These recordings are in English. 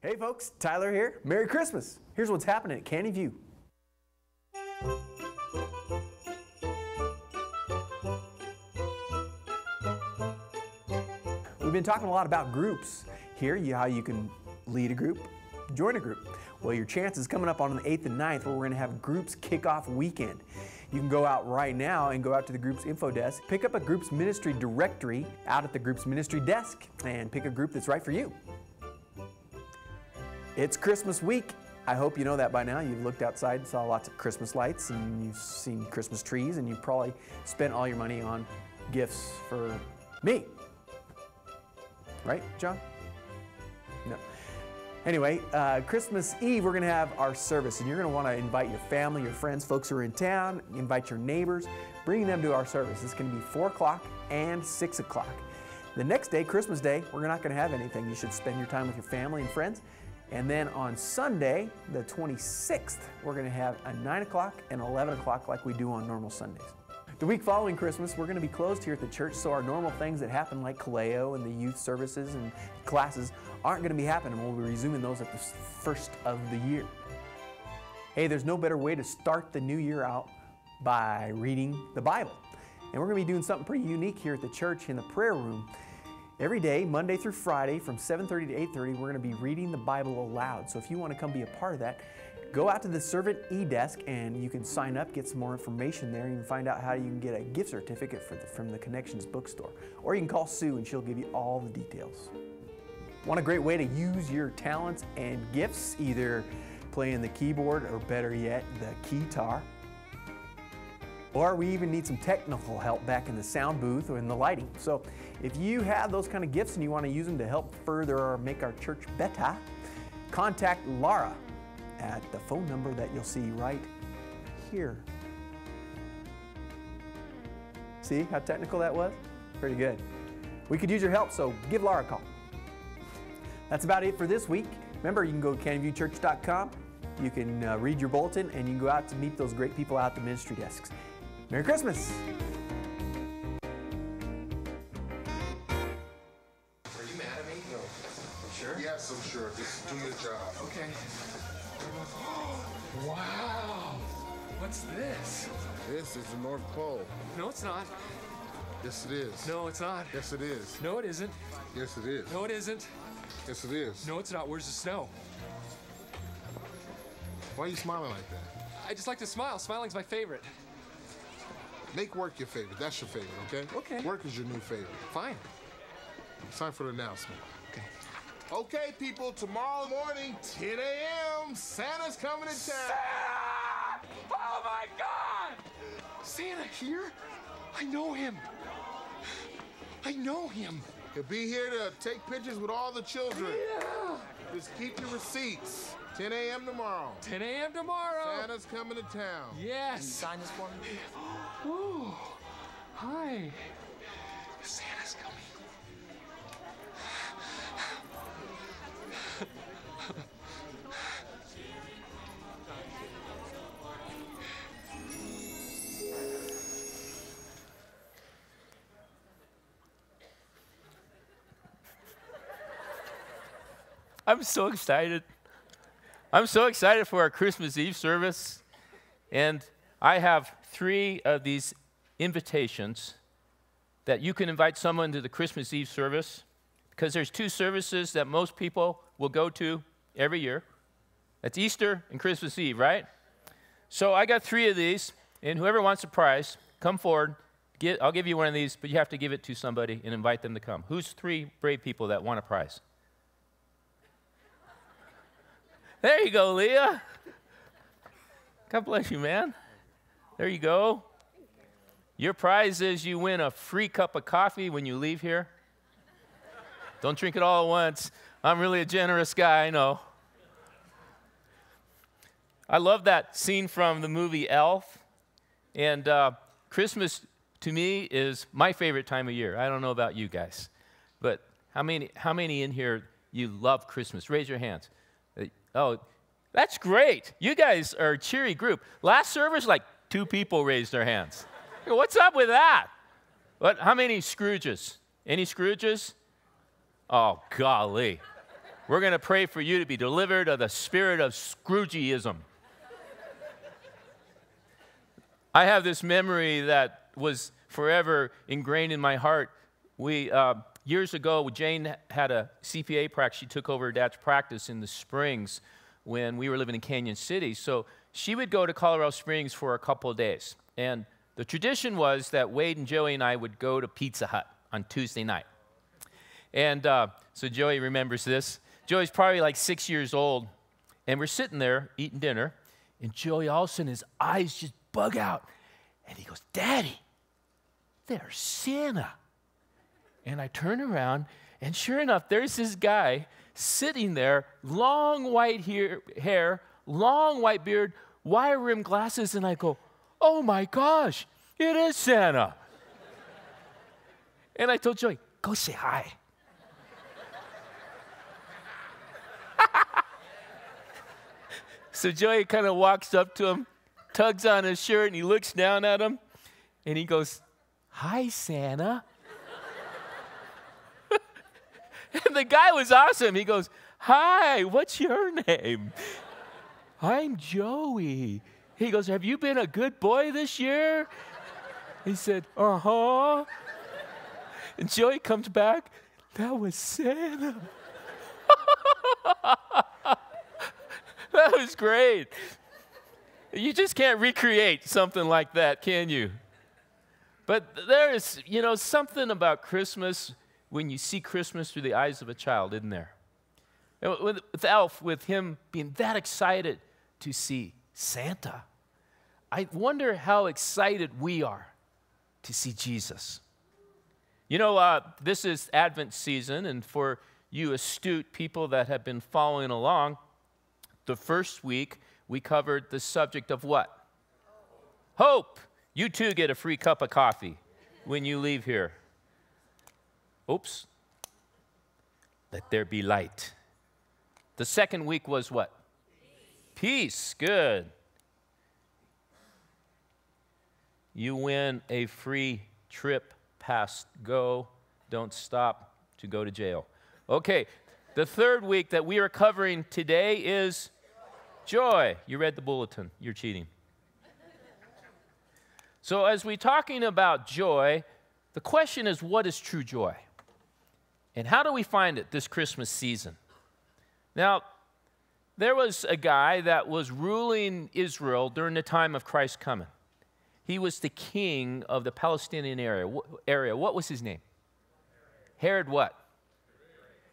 Hey folks, Tyler here. Merry Christmas. Here's what's happening at Canyon View. We've been talking a lot about groups here, how you can lead a group, join a group. Well, your chance is coming up on the 8th and 9th where we're going to have groups kickoff weekend. You can go out right now and go out to the group's info desk, pick up a group's ministry directory out at the group's ministry desk, and pick a group that's right for you. It's Christmas week. I hope you know that by now. You've looked outside and saw lots of Christmas lights, and you've seen Christmas trees, and you've probably spent all your money on gifts for me. Right, John? No. Anyway, Christmas Eve, we're going to have our service, and you're going to want to invite your family, your friends, folks who are in town, invite your neighbors, bring them to our service. It's going to be 4 o'clock and 6 o'clock. The next day, Christmas Day, we're not going to have anything. You should spend your time with your family and friends. And then on Sunday, the 26th, we're going to have a 9 o'clock and 11 o'clock like we do on normal Sundays. The week following Christmas, we're going to be closed here at the church, so our normal things that happen like Kaleo and the youth services and classes aren't going to be happening. We'll be resuming those at the first of the year. Hey, there's no better way to start the new year out by reading the Bible. And we're going to be doing something pretty unique here at the church in the prayer room. Every day, Monday through Friday, from 7:30 to 8:30, we're going to be reading the Bible aloud. So if you want to come be a part of that, go out to the Servant e-desk and you can sign up, get some more information there. You can find out how you can get a gift certificate from the Connections bookstore. Or you can call Sue and she'll give you all the details. Want a great way to use your talents and gifts, either playing the keyboard or better yet, the keytar. Or we even need some technical help back in the sound booth or in the lighting. So if you have those kind of gifts and you want to use them to help further or make our church better, contact Laura at the phone number that you'll see right here. See how technical that was? Pretty good. We could use your help, so give Laura a call. That's about it for this week. Remember, you can go to canyonviewchurch.com. You can read your bulletin, and you can go out to meet those great people out at the ministry desks. Merry Christmas! Are you mad at me? No. Sure? Yes, I'm sure. Just do your job. Okay. Wow! What's this? This is the North Pole. No, it's not. Yes, it is. No, it's not. Yes, it is. No, it isn't. Yes, it is. No, it isn't. Yes, it is. No, it's not. Where's the snow? Why are you smiling like that? I just like to smile. Smiling's my favorite. Make work your favorite. That's your favorite, okay? Okay. Work is your new favorite. Fine. It's time for the announcement. Okay. Okay, people, tomorrow morning, 10 a.m., Santa's coming to town. Santa! Oh my God! Santa here? I know him. I know him. He'll be here to take pictures with all the children. Yeah. Just keep your receipts. 10 a.m. tomorrow. 10 a.m. tomorrow. Santa's coming to town. Yes. Can you sign this for me? Oh, hi. Santa's coming. I'm so excited. I'm so excited for our Christmas Eve service. And I have 3 of these invitations that you can invite someone to the Christmas Eve service, because there's 2 services that most people will go to every year. That's Easter and Christmas Eve, right? So I got 3 of these, and whoever wants a prize, come forward. I'll give you one of these, but you have to give it to somebody and invite them to come. Who's 3 brave people that want a prize? There you go, Leah. God bless you, man. There you go. Your prize is you win a free cup of coffee when you leave here. Don't drink it all at once. I'm really a generous guy, I know. I love that scene from the movie Elf. And Christmas, to me, is my favorite time of year. I don't know about you guys. But how many in here, you love Christmas? Raise your hands. Oh, that's great. You guys are a cheery group. Last service, like 2 people raised their hands. What's up with that? How many Scrooges? Any Scrooges? Oh, golly. We're going to pray for you to be delivered of the spirit of Scroogeism. I have this memory that was forever ingrained in my heart. Years ago, Jane had a CPA practice. She took over her dad's practice in the Springs when we were living in Canyon City. So she would go to Colorado Springs for a couple of days. And the tradition was that Wade and Joey and I would go to Pizza Hut on Tuesday night. And so Joey remembers this. Joey's probably like 6 years old. And we're sitting there eating dinner. And Joey, all of a sudden, his eyes just bug out. And he goes, "Daddy, there's Santa." And I turn around, and sure enough, there's this guy sitting there, long white hair, long white beard, wire-rimmed glasses, and I go, "Oh my gosh, it is Santa." And I told Joey, "Go say hi." So Joey kind of walks up to him, tugs on his shirt, and he looks down at him, and he goes, "Hi, Santa." And the guy was awesome. He goes, "Hi, what's your name?" "I'm Joey." He goes, "Have you been a good boy this year?" He said, "Uh-huh." And Joey comes back, "That was Santa." That was great. You just can't recreate something like that, can you? But there is, something about Christmas when you see Christmas through the eyes of a child, isn't there? With Elf, with him being that excited to see Santa, I wonder how excited we are to see Jesus. This is Advent season, and for you astute people that have been following along, the first week we covered the subject of what? Hope. You too get a free cup of coffee when you leave here. Oops. Let there be light. The second week was what? Peace. Good. You win a free trip past go. Don't stop to go to jail. Okay. The third week that we are covering today is joy. You read the bulletin. You're cheating. So as we're talking about joy, the question is, what is true joy? And how do we find it this Christmas season? Now, there was a guy that was ruling Israel during the time of Christ's coming. He was the king of the Palestinian area. What was his name? Herod what?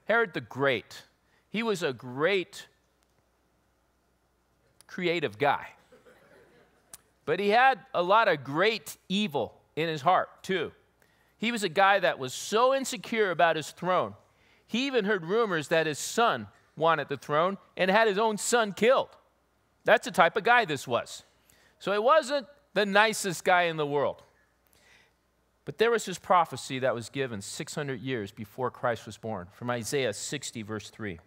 Herod the Great. He was a great creative guy. But he had a lot of great evil in his heart, too. He was a guy that was so insecure about his throne, he even heard rumors that his son wanted the throne and had his own son killed. That's the type of guy this was. So he wasn't the nicest guy in the world. But there was this prophecy that was given 600 years before Christ was born, from Isaiah 60, verse 3.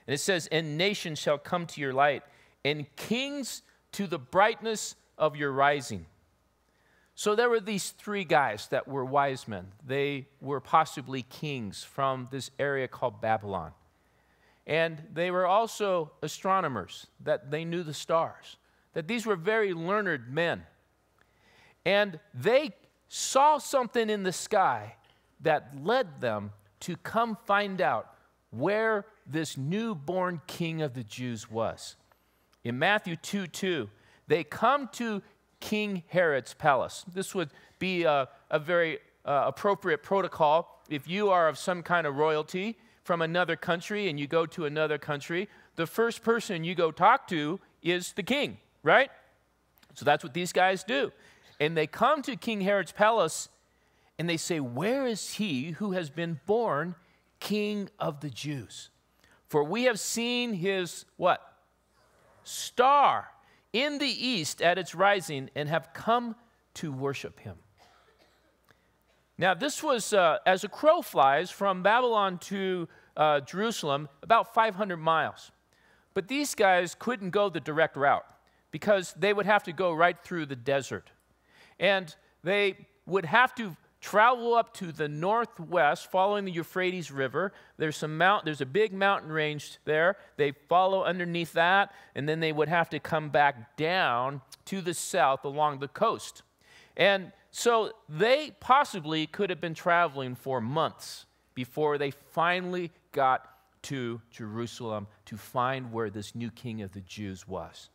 And it says, "And nations shall come to your light, and kings to the brightness of your rising." So there were these three guys that were wise men. They were possibly kings from this area called Babylon. And they were also astronomers, that they knew the stars, that these were very learned men. And they saw something in the sky that led them to come find out where this newborn king of the Jews was. In Matthew 2:2, they come to King Herod's palace. This would be a very appropriate protocol. If you are of some kind of royalty from another country and you go to another country, the first person you go talk to is the king, right? So that's what these guys do. And they come to King Herod's palace and they say, "Where is he who has been born King of the Jews? For we have seen his," what? "Star in the east at its rising, and have come to worship him." Now, this was, as a crow flies, from Babylon to Jerusalem, about 500 miles. But these guys couldn't go the direct route because they would have to go right through the desert. And they would have to travel up to the northwest, following the Euphrates River. There's a big mountain range there. They follow underneath that, and then they would have to come back down to the south along the coast. And so they possibly could have been traveling for months before they finally got to Jerusalem to find where this new king of the Jews was.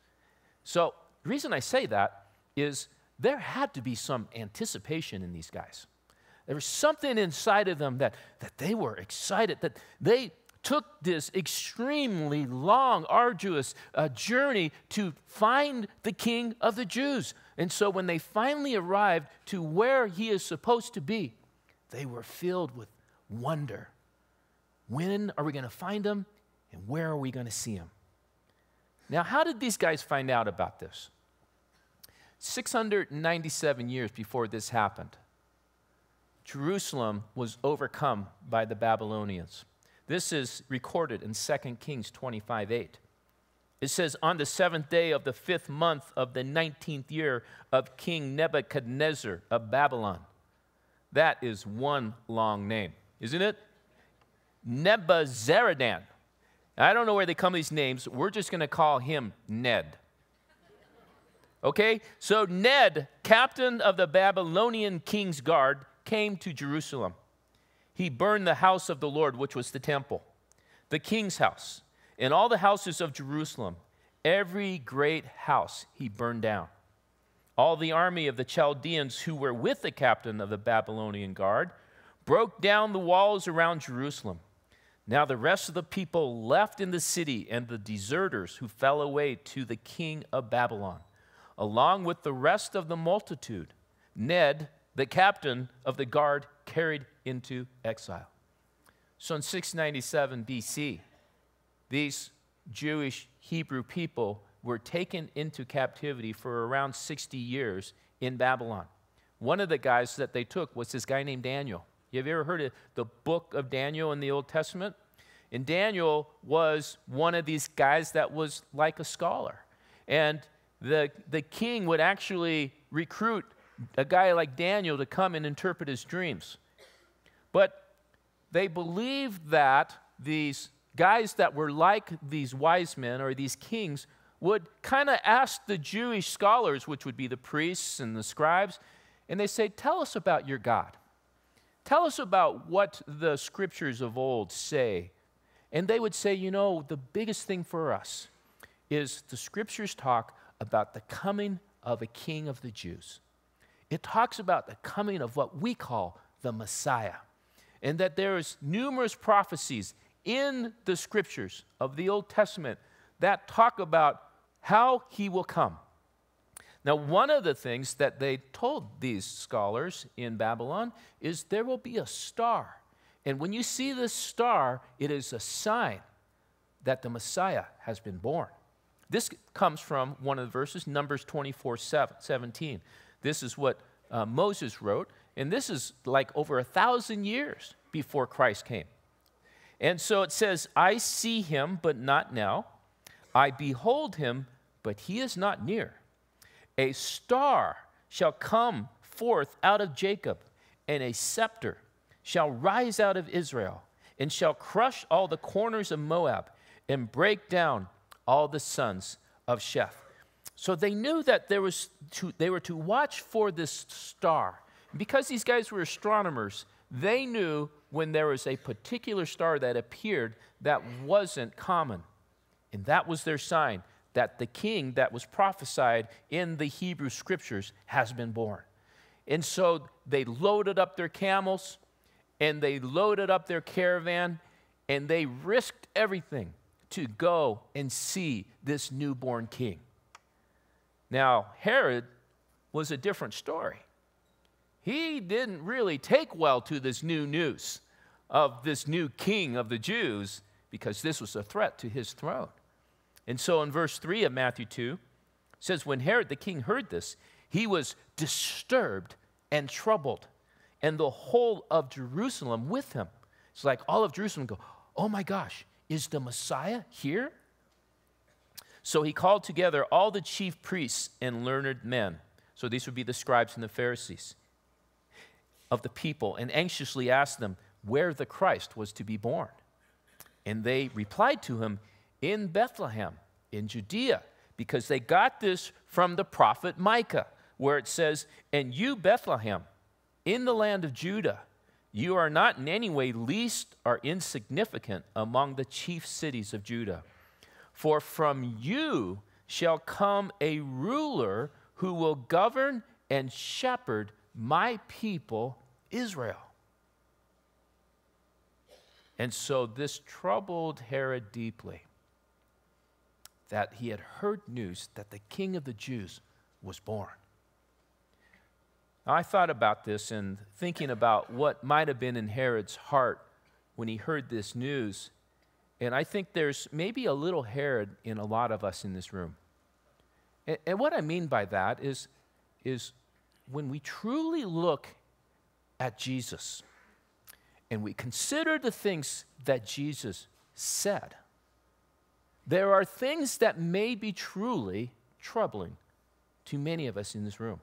So the reason I say that is there had to be some anticipation in these guys. There was something inside of them that they were excited, that they took this extremely long, arduous journey to find the king of the Jews. And so when they finally arrived to where he is supposed to be, they were filled with wonder. When are we going to find him, and where are we going to see him? Now, how did these guys find out about this? 697 years before this happened, Jerusalem was overcome by the Babylonians. This is recorded in 2 Kings 25:8. It says, on the 7th day of the 5th month of the 19th year of King Nebuchadnezzar of Babylon. That is one long name, isn't it? Nebuzaradan. I don't know where they come these names. We're just going to call him Ned. Okay? So Ned, captain of the Babylonian king's guard, came to Jerusalem. He burned the house of the Lord, which was the temple, the king's house, and all the houses of Jerusalem. Every great house he burned down. All the army of the Chaldeans who were with the captain of the Babylonian guard broke down the walls around Jerusalem. Now the rest of the people left in the city, and the deserters who fell away to the king of Babylon, along with the rest of the multitude, Ned, the captain of the guard, carried into exile. So in 697 BC, these Jewish Hebrew people were taken into captivity for around 60 years in Babylon. One of the guys that they took was this guy named Daniel. Have you ever heard of the book of Daniel in the Old Testament? And Daniel was one of these guys that was like a scholar. And the king would actually recruit a guy like Daniel to come and interpret his dreams. But they believed that these guys that were like these wise men or these kings would kind of ask the Jewish scholars, which would be the priests and the scribes, and they say, tell us about your God. Tell us about what the scriptures of old say. And they would say, you know, the biggest thing for us is the scriptures talk about the coming of a king of the Jews. It talks about the coming of what we call the Messiah. And that there is numerous prophecies in the scriptures of the Old Testament that talk about how he will come. Now, one of the things that they told these scholars in Babylon is there will be a star. And when you see this star, it is a sign that the Messiah has been born. This comes from one of the verses, Numbers 24:17. This is what Moses wrote, and this is like over 1,000 years before Christ came. And so it says, I see him, but not now. I behold him, but he is not near. A star shall come forth out of Jacob, and a scepter shall rise out of Israel, and shall crush all the corners of Moab, and break down all the sons of Sheth. So they knew that they were to watch for this star. Because these guys were astronomers, they knew when there was a particular star that appeared that wasn't common. And that was their sign that the king that was prophesied in the Hebrew scriptures has been born. And so they loaded up their camels, and they loaded up their caravan, and they risked everything to go and see this newborn king. Now, Herod was a different story. He didn't really take well to this new news of this new king of the Jews, because this was a threat to his throne. And so in verse 3 of Matthew 2, it says, when Herod the king heard this, he was disturbed and troubled, and the whole of Jerusalem with him. It's like all of Jerusalem go, oh my gosh, is the Messiah here? So he called together all the chief priests and learned men. So these would be the scribes and the Pharisees. of the people and anxiously asked them where the Christ was to be born. And they replied to him, in Bethlehem, in Judea, because they got this from the prophet Micah, where it says, and you, Bethlehem, in the land of Judah, you are not in any way least or insignificant among the chief cities of Judah. For from you shall come a ruler who will govern and shepherd my people Israel. And so this troubled Herod deeply, that he had heard news that the King of the Jews was born. Now, I thought about this and thinking about what might have been in Herod's heart when he heard this news. And I think there's maybe a little Herod in a lot of us in this room. And what I mean by that is when we truly look at Jesus and we consider the things that Jesus said, there are things that may be truly troubling to many of us in this room.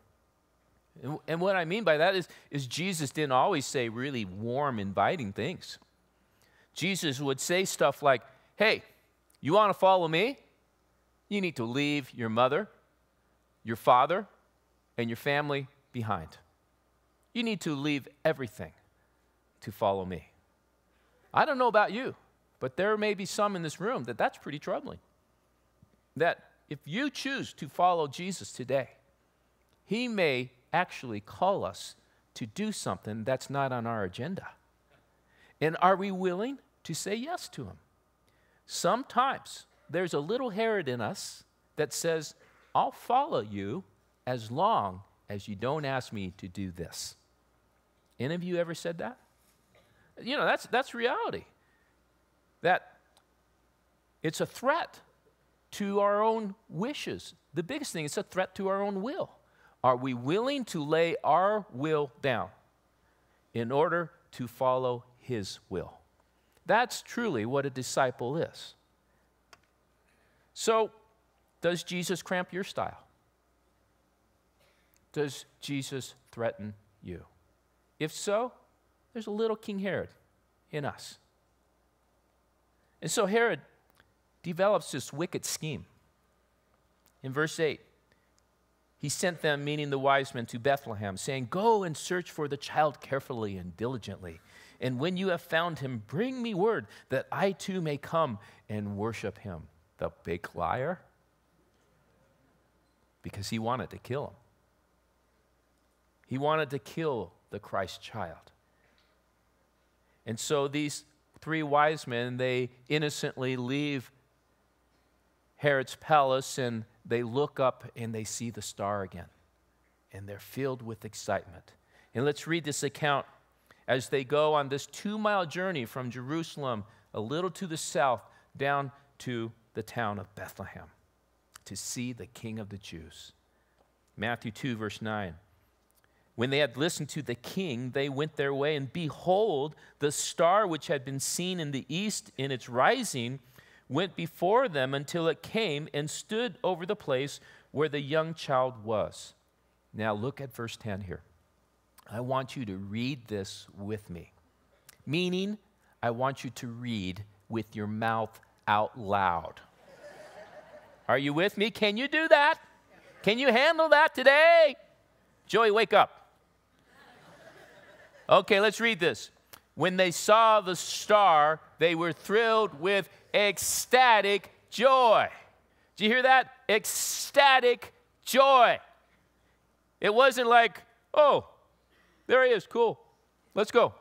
And what I mean by that is Jesus didn't always say really warm, inviting things. Jesus would say stuff like, hey, you want to follow me? You need to leave your mother, your father, and your family behind. You need to leave everything to follow me. I don't know about you, but there may be some in this room that's pretty troubling. That if you choose to follow Jesus today, he may actually call us to do something that's not on our agenda. And are we willing to say yes to him? Sometimes there's a little Herod in us that says, I'll follow you as long as you don't ask me to do this. Any of you ever said that? You know, that's reality. That it's a threat to our own wishes. The biggest thing, it's a threat to our own will. Are we willing to lay our will down in order to follow his will? That's truly what a disciple is. So, does Jesus cramp your style? Does Jesus threaten you? If so, there's a little King Herod in us. And so Herod develops this wicked scheme. In verse 8, he sent them, meaning the wise men, to Bethlehem, saying, go and search for the child carefully and diligently. And when you have found him, bring me word that I too may come and worship him. The big liar. Because he wanted to kill him. He wanted to kill the Christ child. And so these three wise men, they innocently leave Herod's palace and they look up and they see the star again. And they're filled with excitement. And let's read this account as they go on this 2-mile journey from Jerusalem, a little to the south, down to the town of Bethlehem to see the King of the Jews. Matthew 2, verse 9. When they had listened to the king, they went their way, and behold, the star which had been seen in the east in its rising went before them until it came and stood over the place where the young child was. Now look at verse 10 here. I want you to read this with me. Meaning, I want you to read with your mouth out loud. Are you with me? Can you do that? Can you handle that today? Joey, wake up. Okay, let's read this. When they saw the star, they were thrilled with ecstatic joy. Did you hear that? Ecstatic joy. It wasn't like, oh, there he is, cool, let's go.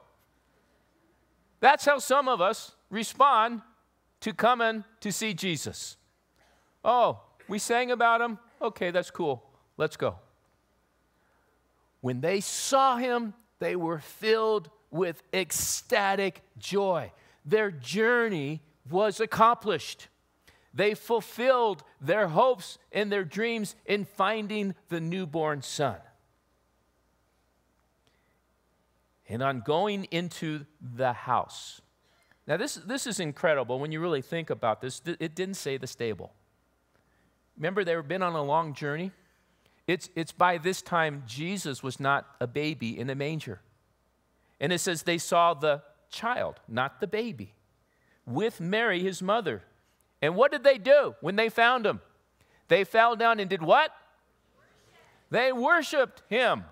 That's how some of us respond to coming to see Jesus. Oh, we sang about him? Okay, that's cool, let's go. When they saw him, they were filled with ecstatic joy. Their journey was accomplished. They fulfilled their hopes and their dreams in finding the newborn son. And on going into the house. Now this is incredible when you really think about this. It didn't say the stable. Remember, they had been on a long journey. It's by this time Jesus was not a baby in a manger. And it says they saw the child, not the baby, with Mary, his mother. And what did they do when they found him? They fell down and did what? They worshiped him.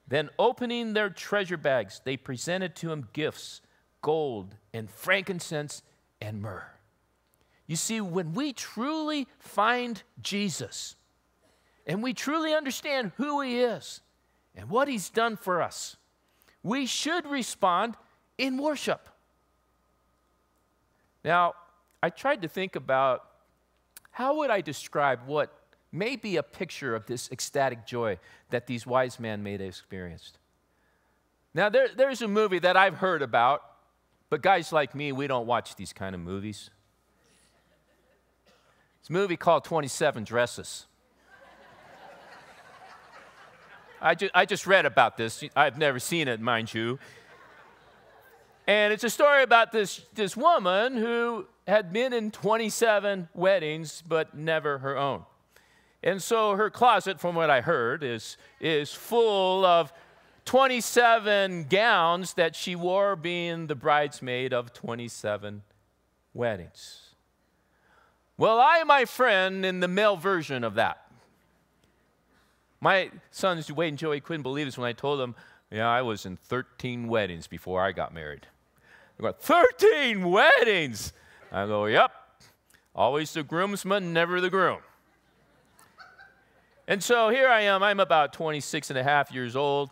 Then opening their treasure bags, they presented to him gifts, gold and frankincense and myrrh. You see, when we truly find Jesus and we truly understand who he is and what he's done for us, we should respond in worship. Now, I tried to think about how would I describe what may be a picture of this ecstatic joy that these wise men may have experienced. Now, there's a movie that I've heard about, but guys like me, we don't watch these kind of movies. It's a movie called 27 Dresses. I just read about this. I've never seen it, mind you. And it's a story about this woman who had been in 27 weddings, but never her own. And so her closet, from what I heard, is full of 27 gowns that she wore being the bridesmaid of 27 weddings. Well, I am my friend in the male version of that. My sons, Wade and Joey, couldn't believe this when I told them, yeah, I was in 13 weddings before I got married. They go, 13 weddings? I go, yep. Always the groomsman, never the groom. And so here I am. I'm about 26 and a half years old.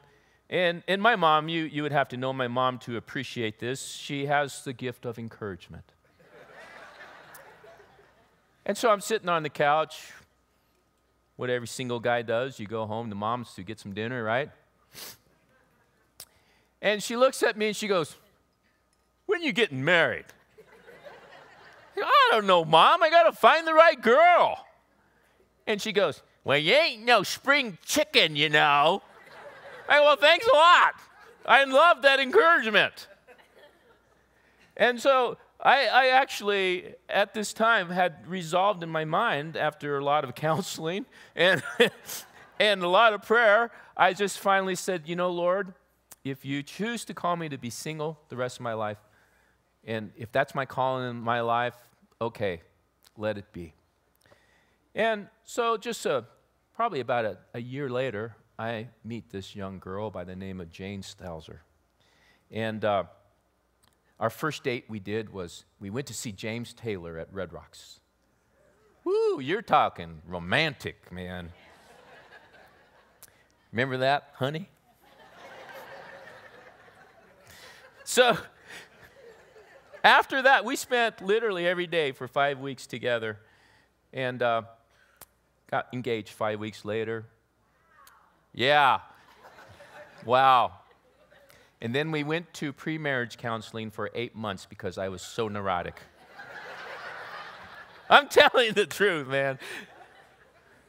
And my mom, you would have to know my mom to appreciate this. She has the gift of encouragement. And so I'm sitting on the couch. What every single guy does, you go home to mom's to get some dinner, right? And she looks at me and she goes, when are you getting married? I don't know, Mom. I got to find the right girl. And she goes, well, you ain't no spring chicken, you know. I go, well, thanks a lot. I love that encouragement. And so I actually, at this time, had resolved in my mind, after a lot of counseling and a lot of prayer, I just finally said, you know, Lord, if you choose to call me to be single the rest of my life, and if that's my calling in my life, okay, let it be. And so just probably about a year later, I meet this young girl by the name of Jane Stelzer. And our first date we did was we went to see James Taylor at Red Rocks. Woo, you're talking romantic, man. Remember that, honey? So after that, we spent literally every day for 5 weeks together and got engaged 5 weeks later. Yeah. Wow. And then we went to pre-marriage counseling for 8 months because I was so neurotic. I'm telling you the truth, man.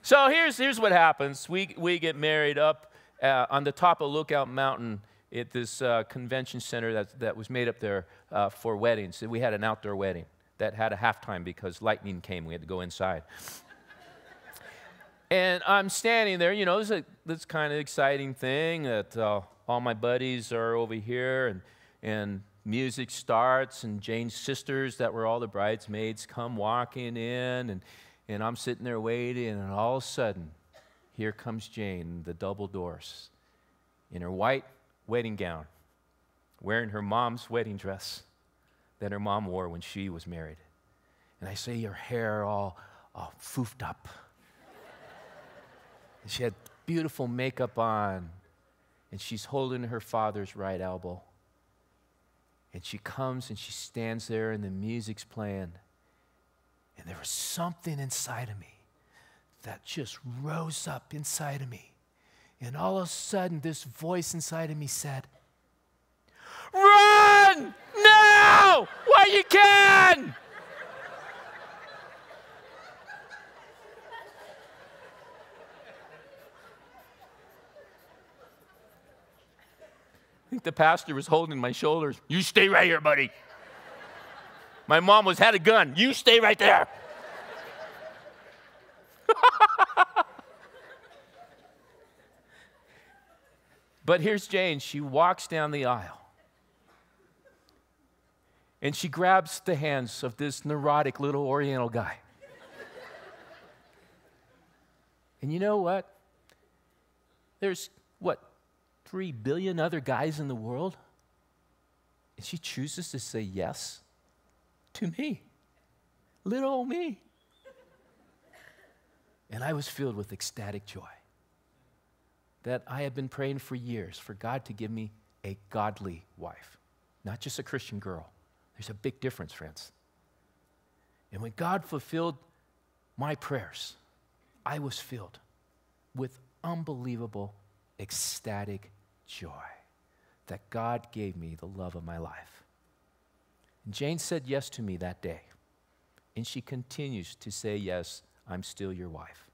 So here's what happens. We get married up on the top of Lookout Mountain at this convention center that was made up there for weddings. We had an outdoor wedding that had a halftime because lightning came. We had to go inside. And I'm standing there, you know, it's this kind of exciting thing that all my buddies are over here, and music starts, and Jane's sisters that were all the bridesmaids come walking in, and I'm sitting there waiting, and all of a sudden, here comes Jane, the double doors, in her white wedding gown, wearing her mom's wedding dress that her mom wore when she was married. And I see her hair all foofed up. And she had beautiful makeup on, and she's holding her father's right elbow. And she comes and she stands there, and the music's playing. And there was something inside of me that just rose up inside of me. And all of a sudden, this voice inside of me said, "Run now while you can!" I think the pastor was holding my shoulders. You stay right here, buddy. My mom had a gun. You stay right there. But here's Jane. She walks down the aisle. And she grabs the hands of this neurotic little Oriental guy. And you know what? There's, 3 billion other guys in the world? And she chooses to say yes to me. Little old me. And I was filled with ecstatic joy that I had been praying for years for God to give me a godly wife, not just a Christian girl. There's a big difference, friends. And when God fulfilled my prayers, I was filled with unbelievable, ecstatic joy that God gave me the love of my life. And Jane said yes to me that day. And she continues to say, yes, I'm still your wife.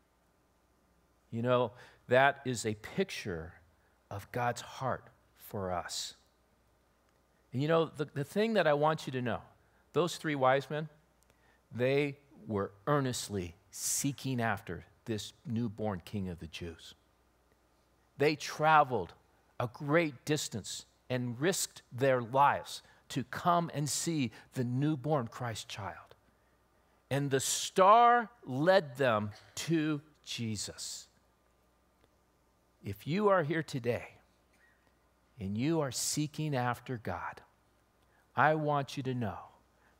You know, that is a picture of God's heart for us. And you know, the thing that I want you to know, those 3 wise men, they were earnestly seeking after this newborn king of the Jews. They traveled a great distance and risked their lives to come and see the newborn Christ child. And the star led them to Jesus. If you are here today and you are seeking after God, I want you to know,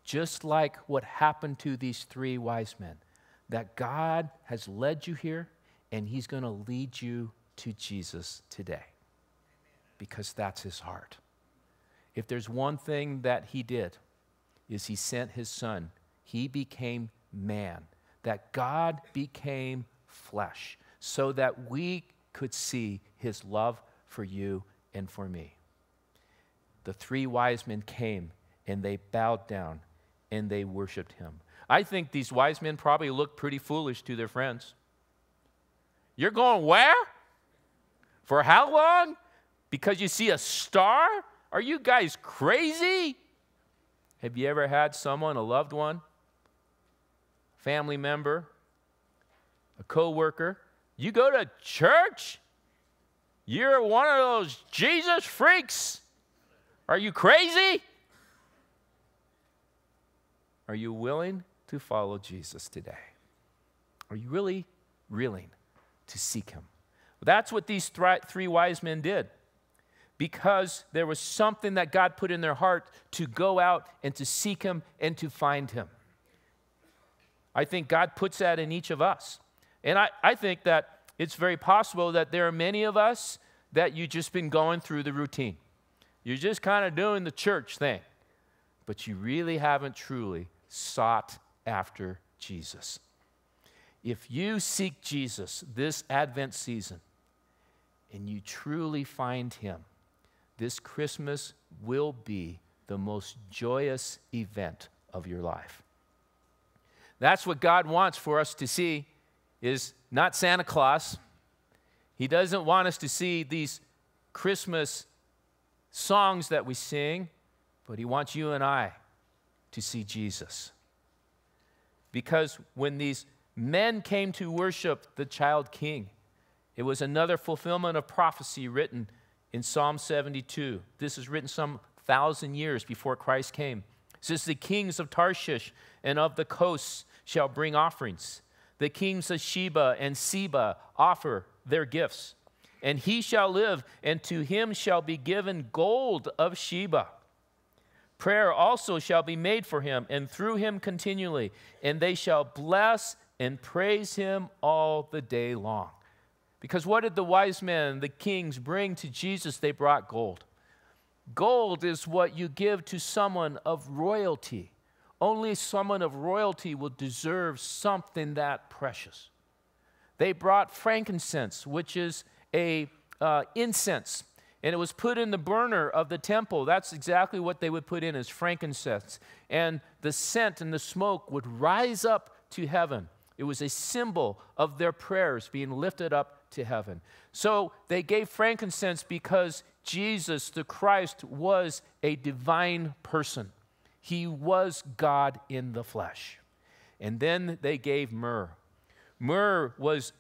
just like what happened to these 3 wise men, that God has led you here and he's going to lead you to Jesus today, because that's his heart. If there's one thing that he did, is he sent his son. He became man, that God became flesh, so that we could see his love for you and for me. The 3 wise men came and they bowed down and they worshiped him. I think these wise men probably looked pretty foolish to their friends. You're going where? For how long? Because you see a star? Are you guys crazy? Have you ever had someone, a loved one, family member, a co-worker, you go to church? You're one of those Jesus freaks. Are you crazy? Are you willing to follow Jesus today? Are you really willing to seek him? That's what these 3 wise men did, because there was something that God put in their heart to go out and to seek him and to find him. I think God puts that in each of us. And I think that it's very possible that there are many of us that you've just been going through the routine. You're just kind of doing the church thing, but you really haven't truly sought after Jesus. If you seek Jesus this Advent season and you truly find him, this Christmas will be the most joyous event of your life. That's what God wants for us to see, is not Santa Claus. He doesn't want us to see these Christmas songs that we sing, but he wants you and I to see Jesus. Because when these men came to worship the child king, it was another fulfillment of prophecy written in Psalm 72. This is written some 1,000 years before Christ came. It says, the kings of Tarshish and of the coasts shall bring offerings. The kings of Sheba and Seba offer their gifts. And he shall live, and to him shall be given gold of Sheba. Prayer also shall be made for him, and through him continually. And they shall bless and praise him all the day long. Because what did the wise men, the kings, bring to Jesus? They brought gold. Gold is what you give to someone of royalty. Only someone of royalty will deserve something that precious. They brought frankincense, which is a incense, and it was put in the burner of the temple. That's exactly what they would put in, as frankincense. And the scent and the smoke would rise up to heaven. It was a symbol of their prayers being lifted up to heaven. So they gave frankincense because Jesus, the Christ, was a divine person. He was God in the flesh. And then they gave myrrh. Myrrh was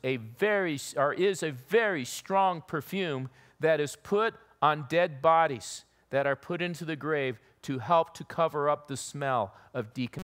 is a very strong perfume that is put on dead bodies that are put into the grave to help to cover up the smell of decomposition.